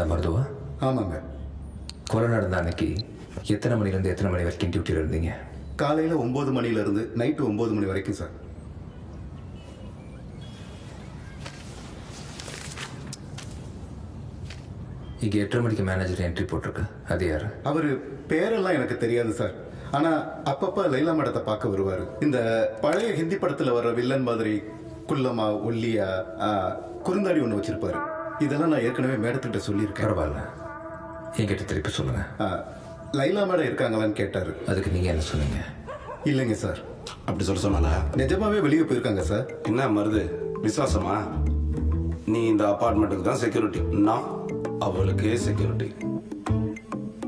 தான் மருதுவா? ஆமாங்க. கொலை நடந்த அன்னைக்கு எத்தனை மணிலேருந்து எத்தனை மணி வரைக்கும் டியூட்டியில் இருந்தீங்க? காலையில் 9 மணிலேருந்து நைட்டு 9 மணி வரைக்கும் சார். இங்கே 8:30 மணிக்கு மேனேஜர் என்ட்ரி போட்டிருக்கு. அது யார்? அவர் பேரெல்லாம் எனக்கு தெரியாது சார். ஆனால் அப்பப்போ லைலா மேடத்தை பார்க்க வருவார். இந்த பழைய ஹிந்தி படத்தில் வர்ற வில்லன் மாதிரி குள்ளமா ஒல்லியா குறுந்தாடி ஒன்று வச்சிருப்பாரு. இதெல்லாம் நான் ஏற்கனவே மேடத்திட்ட சொல்லியிருக்கேன். பரவாயில்ல, என்கிட்ட திருப்பி சொல்லுங்க. லைலா மேடம் இருக்காங்களான்னு கேட்டார். அதுக்கு நீங்கள் என்ன சொன்னீங்க? இல்லைங்க சார். அப்படி சொன்னாலா? நிஜமாவே வெளியே போயிருக்காங்க சார். என்ன மருது விசுவாசமா? நீ இந்த அபார்ட்மெண்ட்டுக்கு தான் செக்யூரிட்டி, நான் அவளுக்கே செக்யூரிட்டி.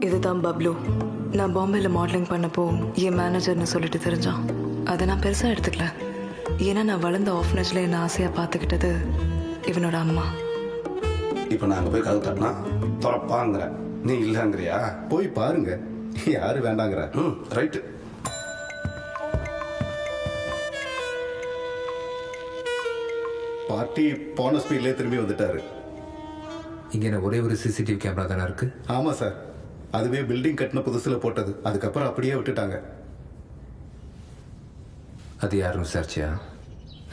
இதுதான் பப்ளு. நான் பாம்பேல மாடலிங் பண்ணப்போ என் மேனேஜர்னு சொல்லிட்டு தெரிஞ்சான். அதை நான் பெருசாக எடுத்துக்கல. ஏன்னா நான் வளர்ந்த ஆஃப்னேஜில் என்ன ஆசையாக பார்த்துக்கிட்டது இவனோட அம்மா. இப்போ நான் அங்கே போய் கதை தட்டினா துறப்பாங்கிற, நீ இல்லைங்கிறியா? போய் பாருங்க, யாரு வேண்டாங்கிற. ரைட்டு. பார்ட்டி போன ஸ்பீட்லேயே திரும்பி வந்துட்டாரு. இங்கே என்ன ஒரே ஒரு சிசிடிவி கேமரா தானே இருக்கு? ஆமாம் சார். அதுவே பில்டிங் கட்டின புதுசில் போட்டது. அதுக்கப்புறம் அப்படியே விட்டுட்டாங்க. அது யாரும் விசாரிச்சியா?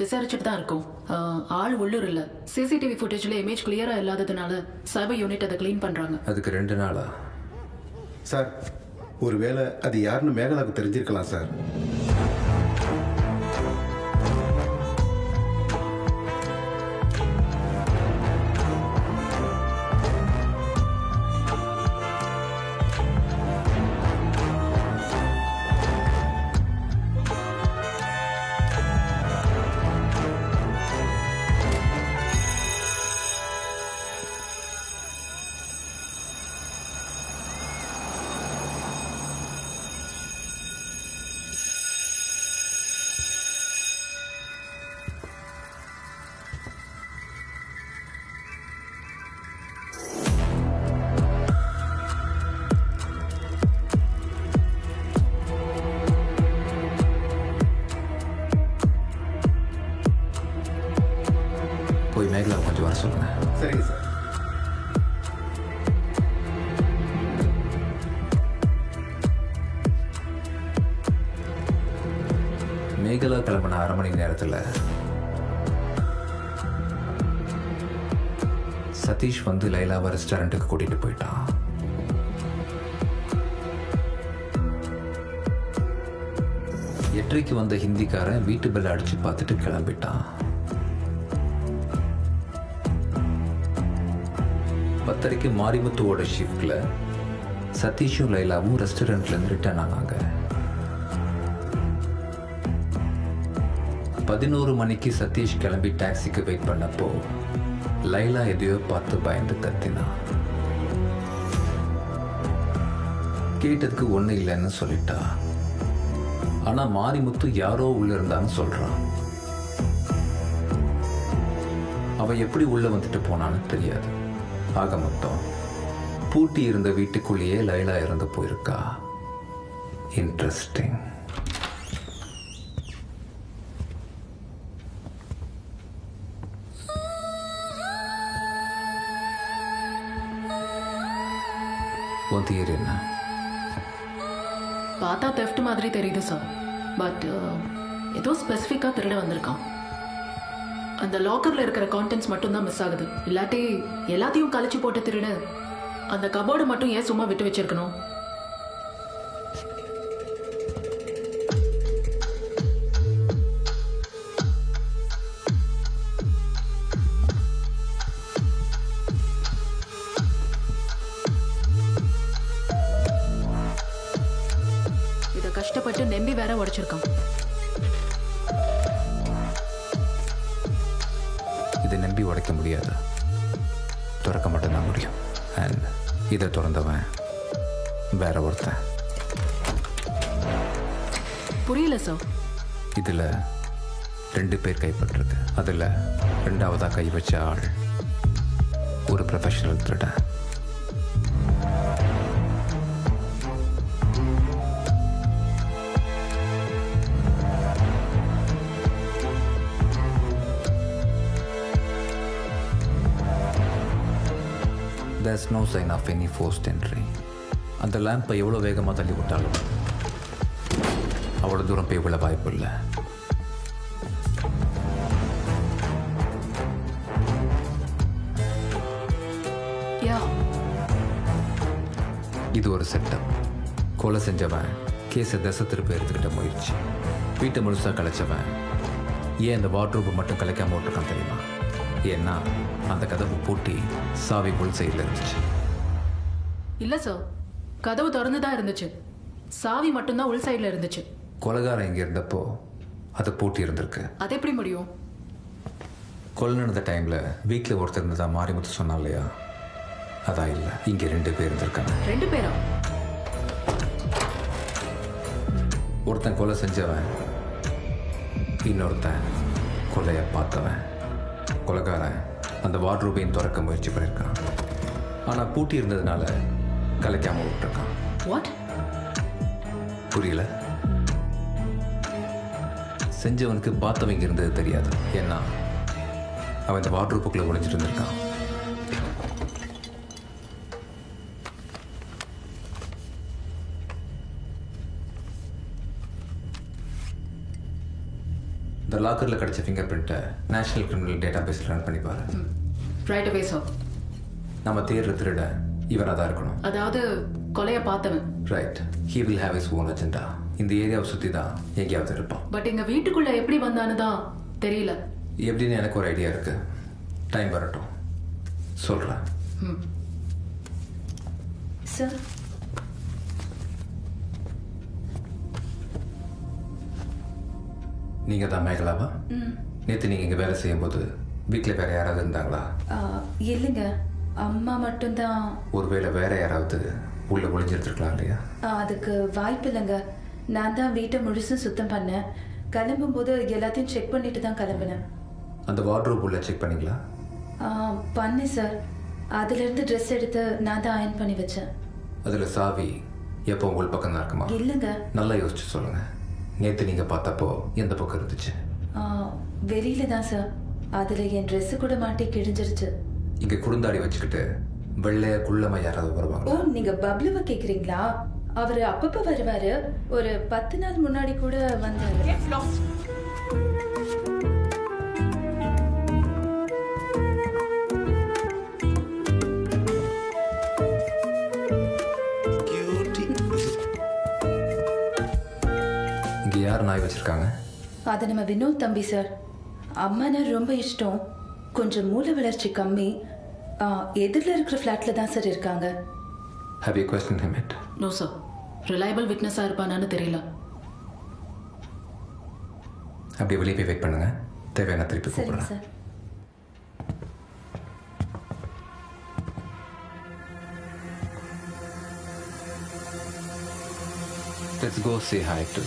விசாரிச்சுட்டு தான் இருக்கும். ஆள் உள்ளூர் இல்லை. சிசிடிவி ஃபுட்டேஜில் இமேஜ் கிளியராக இல்லாததுனால சைபர் யூனிட் அதை க்ளீன் பண்ணுறாங்க. அதுக்கு 2 நாளா? சார், ஒருவேளை அது யாருன்னு மேகலாவுக்கு தெரிஞ்சிருக்கலாம் சார். போய் மேகலாவை கொஞ்சம் வர சொல்லுங்க. சரிங்க சார். மேகலா கிளம்பின 1/2 மணி நேரத்தில் சதீஷ் வந்து லைலாவை ரெஸ்டாரண்ட்டுக்கு கூட்டிட்டு போயிட்டான். எட்டரைக்கு வந்த ஹிந்திக்காரன் வீட்டு பெல் அடிச்சு பார்த்துட்டு கிளம்பிட்டான். 10:30க்கு மாரிமுத்துவோட ஷிஃப்ட்ல சதீஷும் லைலாவும் ரெஸ்டாரண்ட்லேருந்து ரிட்டர்ன் ஆனாங்க. 11 மணிக்கு சதீஷ் கிளம்பி டாக்ஸிக்கு வெயிட் பண்ணப்போ லைலா எதையோ பார்த்து பயந்து கத்தினா. கேட்டதுக்கு ஒன்றும் இல்லைன்னு சொல்லிட்டா. ஆனால் மாரிமுத்து யாரோ உள்ள இருந்தான்னு சொல்றான். அவன் எப்படி உள்ள வந்துட்டு போனான்னு தெரியாது. ஆக மொத்தம் பூட்டி இருந்த வீட்டுக்குள்ளேயே லைலா இறந்து போயிருக்கா. இன்ட்ரெஸ்டிங். உன் தியரி என்ன? பார்த்தா தெஃப்ட் மாதிரி தெரியுது சார். பட் ஏதோ ஸ்பெசிஃபிக்காக திருட வந்திருக்கான். அந்த லாக்கரில் இருக்கிற கான்டென்ட்ஸ் மட்டும் தான் மிஸ் ஆகுது. இல்லாட்டி எல்லாத்தையும் கழிச்சு போட்டு திருட அந்த கபோர்டு மட்டும் ஏன் சும்மா விட்டு வச்சிருக்கணும்? இதை கஷ்டப்பட்டு நம்பி வேற உடைச்சிருக்கான். இதை நம்பி உடைக்க முடியாது, திறக்க மட்டும்தான் முடியும். அண்ட் இதை திறந்தவன் வேற ஒருத்தன். புரியல சார். இதில் 2 பேர் கைப்பற்றிருக்கு. அதில் 2ஆவதாக கை வச்ச ஆள் ஒரு ப்ரொஃபஷனல் திருடன். there's no sign of any forced entry. அந்த லேம்பை எவ்வளோ வேகமாக தள்ளி விட்டாலும் அவ்வளோ தூரம் போய் விழ வாய்ப்பு இல்லை. இது ஒரு செட்டப். கொலை செஞ்சவன் கேஸை திசை திருப்பி எடுத்துக்கிட்ட முயற்சி. வீட்டை முழுசாக கலைச்சவன் ஏன் அந்த வார்ட்ரூப்பை மட்டும் கலைக்காம விட்டுருக்கான் தெரியுமா? ஏன்னா அந்த கதவு பூட்டி சாவி உள் சைடில் இருந்துச்சு. இல்லை சார், கதவு திறந்து தான் இருந்துச்சு, சாவி மட்டும்தான் உள் சைடில் இருந்துச்சு. கொலைகாரம் இங்கே இருந்தப்போ அது பூட்டி இருந்திருக்கு. அது எப்படி முடியும்? கொலை நடந்த டைமில் வீட்டில் ஒருத்தர் இருந்ததா மாரிமுத்து சொன்னா இல்லையா? அதான் இல்லை, இங்கே 2 பேர் இருந்திருக்காங்க. 2 பேரா? ஒருத்தன் கொலை செஞ்சவன், இன்னொருத்தன் கொலையை பார்த்தவன். கொலைகாரன் அந்த வார்ட்ரூபையும் திறக்க முயற்சி பண்ணியிருக்கான். ஆனால் பூட்டி இருந்ததுனால கலைக்காம விட்டுருக்கான். வாட்? புரியல? செஞ்சவனுக்கு பார்த்தவங்க இருந்தது தெரியாது. ஏன்னா அவன் இந்த வார்ட்ரூப்புக்குள்ளே ஒளிஞ்சிட்டு இருந்திருக்கான். இந்த லாக்கரில் கிடைச்ச ஃபிங்கர் பிரிண்ட்டை நேஷனல் கிரிமினல் டேட்டா பேஸில் ரன் பண்ணி பாரு. Right away sir. நம்ம தேடுற திருட இவனாக தான் இருக்கணும். அதாவது கொலையை பார்த்தவன். Right. He will have is own agenda. இந்த ஏரியாவை சுற்றி தான் எங்கேயாவது இருப்பான். பட் எங்கள் வீட்டுக்குள்ளே எப்படி வந்தான்னு தான் தெரியல. எப்படின்னு எனக்கு ஒரு ஐடியா இருக்கு. டைம் வரட்டும் சொல்கிறேன். சார், நீங்கள் தான் மேகலாவா? நேற்று நீங்கள் இங்கே வேலை செய்யும்போது வீட்டில் வேற யாராவது இருந்தாங்களா? இல்லைங்க, அம்மா மட்டும்தான். ஒருவேளை வேற யாராவது உள்ள ஒளிஞ்சிருந்துருக்கலாம் இல்லையா? அதுக்கு வாய்ப்பு இல்லைங்க. நான் தான் வீட்டை முழுசும் சுத்தம் பண்ணேன். கிளம்பும் போது எல்லாத்தையும் செக் பண்ணிட்டு தான் கிளம்பினேன். அந்த வார்ட்ரோப் உள்ள செக் பண்ணீங்களா? பண்ணேன் சார். அதுலேருந்து ட்ரெஸ் எடுத்து நான் தான் அயன் பண்ணி வச்சேன். அதில் சாவி எப்போ உங்கள் பக்கம் தான் இருக்குமா? இல்லைங்க. நல்லா யோசிச்சு சொல்லுங்கள். நேற்று நீங்கள் பார்த்தப்போ எந்த பக்கம் இருந்துச்சு? வெளியில தான் சார். அதில் என் ட்ரெஸ்ஸு கூட மாட்டி கிழிஞ்சிருச்சு. இங்கே குறுந்தாடி வச்சுக்கிட்டு வெள்ளைய குள்ளமாக யாராவது வருவாங்க? ஓ, நீங்க பப்ளுவை கேட்குறீங்களா? அவர் அப்பப்போ வருவாரு. ஒரு 10 நாள் முன்னாடி கூட வந்தாரு. இங்கே யார் நாய் வச்சிருக்காங்க? அது நம்ம வினோத் தம்பி சார். அம்மானா ரொம்ப இஷ்டம். கொஞ்சம் மூளை வளர்ச்சி கம்மி. எதிரில் இருக்கிற ஃப்ளாட்டில் தான் சார் இருக்காங்க. Have you questioned him yet? No sir. Reliable விட்னஸாக இருப்பானான்னு தெரியல. அப்படியே வெளியே போய் வெயிட் பண்ணுங்க. தேவையான திருப்பி சரிங்க கூப்பிடுறேன். Sir. Let's go say hi to